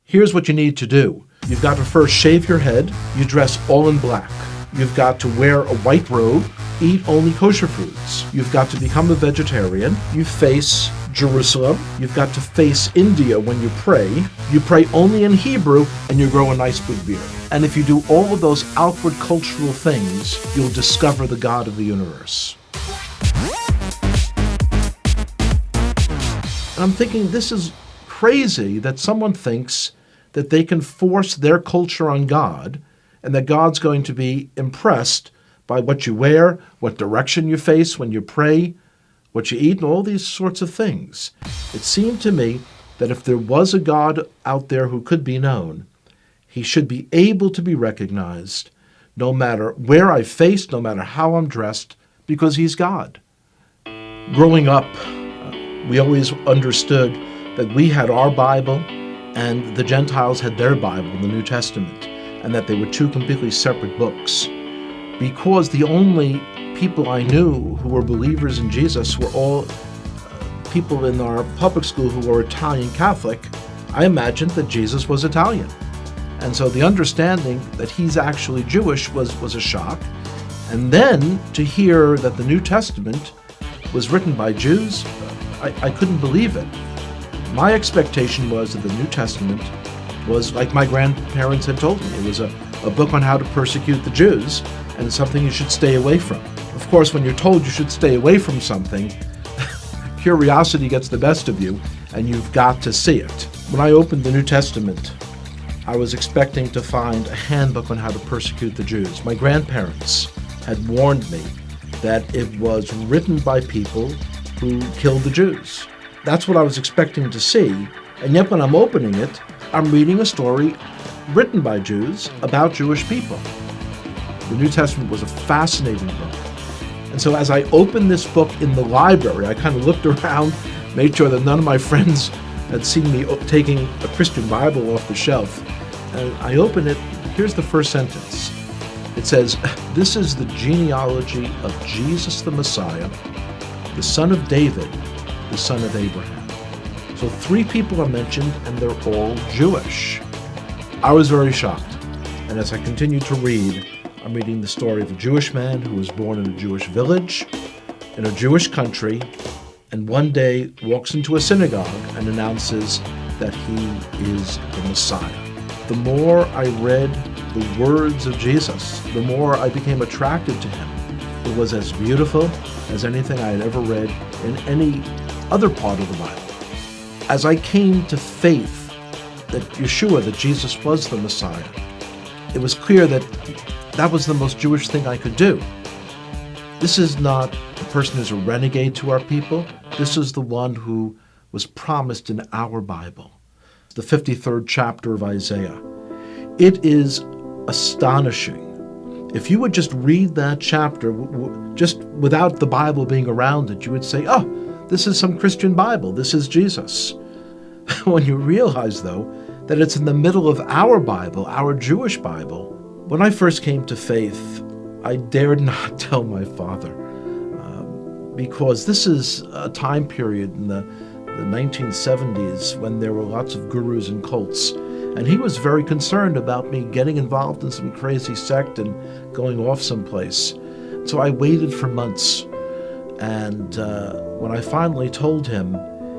Here's what you need to do. You've got to first shave your head. You dress all in black. You've got to wear a white robe, eat only kosher foods. You've got to become a vegetarian. You face Jerusalem. You've got to face India when you pray. You pray only in Hebrew, and you grow a nice big beard. And if you do all of those outward cultural things, you'll discover the God of the universe. And I'm thinking, this is crazy that someone thinks that they can force their culture on God, and that God's going to be impressed by what you wear, what direction you face when you pray, what you eat, and all these sorts of things. It seemed to me that if there was a God out there who could be known, he should be able to be recognized no matter where I face, no matter how I'm dressed, because he's God. Growing up, we always understood that we had our Bible and the Gentiles had their Bible, the New Testament, and that they were two completely separate books. Because the only people I knew who were believers in Jesus were all people in our public school who were Italian Catholic, I imagined that Jesus was Italian. And so the understanding that he's actually Jewish was a shock. And then to hear that the New Testament was written by Jews, I couldn't believe it. My expectation was that the New Testament was like my grandparents had told me. It was a book on how to persecute the Jews, and something you should stay away from. Of course, when you're told you should stay away from something, curiosity gets the best of you, and you've got to see it. When I opened the New Testament, I was expecting to find a handbook on how to persecute the Jews. My grandparents had warned me that it was written by people who killed the Jews. That's what I was expecting to see, and yet when I'm opening it, I'm reading a story written by Jews about Jewish people. The New Testament was a fascinating book. And so as I opened this book in the library, I kind of looked around, made sure that none of my friends had seen me taking a Christian Bible off the shelf. And I open it, here's the first sentence. It says, "This is the genealogy of Jesus the Messiah, the son of David, the son of Abraham." So 3 people are mentioned, and they're all Jewish. I was very shocked. And as I continued to read, I'm reading the story of a Jewish man who was born in a Jewish village, in a Jewish country, and one day walks into a synagogue and announces that he is the Messiah. The more I read the words of Jesus, the more I became attracted to him. It was as beautiful as anything I had ever read in any other part of the Bible. As I came to faith that Yeshua, that Jesus was the Messiah, it was clear that that was the most Jewish thing I could do. This is not a person who's a renegade to our people. This is the one who was promised in our Bible, the 53rd chapter of Isaiah. It is astonishing. If you would just read that chapter, just without the Bible being around it, you would say, oh, this is some Christian Bible. This is Jesus. When you realize, though, that it's in the middle of our Bible, our Jewish Bible. When I first came to faith, I dared not tell my father, because this is a time period in the 1970s when there were lots of gurus and cults, and he was very concerned about me getting involved in some crazy sect and going off someplace. So I waited for months, and when I finally told him,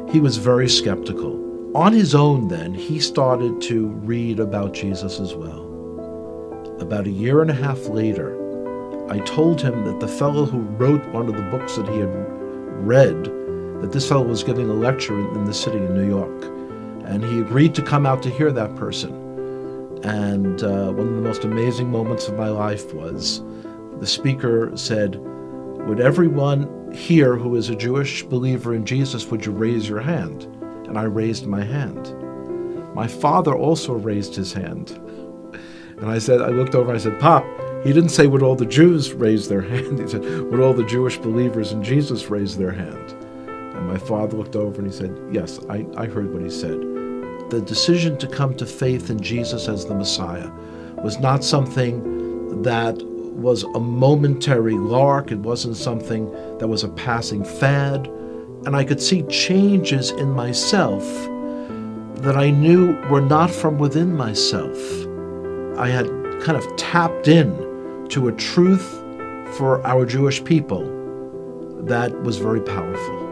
he was very skeptical. On his own then, he started to read about Jesus as well. About 1.5 years later, I told him that the fellow who wrote one of the books that he had read, that this fellow was giving a lecture in the city of New York, and he agreed to come out to hear that person. And one of the most amazing moments of my life was the speaker said, "Would everyone here who is a Jewish believer in Jesus, would you raise your hand?" And I raised my hand. My father also raised his hand. And I looked over and I said, "Pop," he didn't say would all the Jews raise their hand. He said, would all the Jewish believers in Jesus raise their hand? And my father looked over and he said, yes, I heard what he said. The decision to come to faith in Jesus as the Messiah was not something that was a momentary lark. It wasn't something that was a passing fad. And I could see changes in myself that I knew were not from within myself. I had kind of tapped in to a truth for our Jewish people that was very powerful.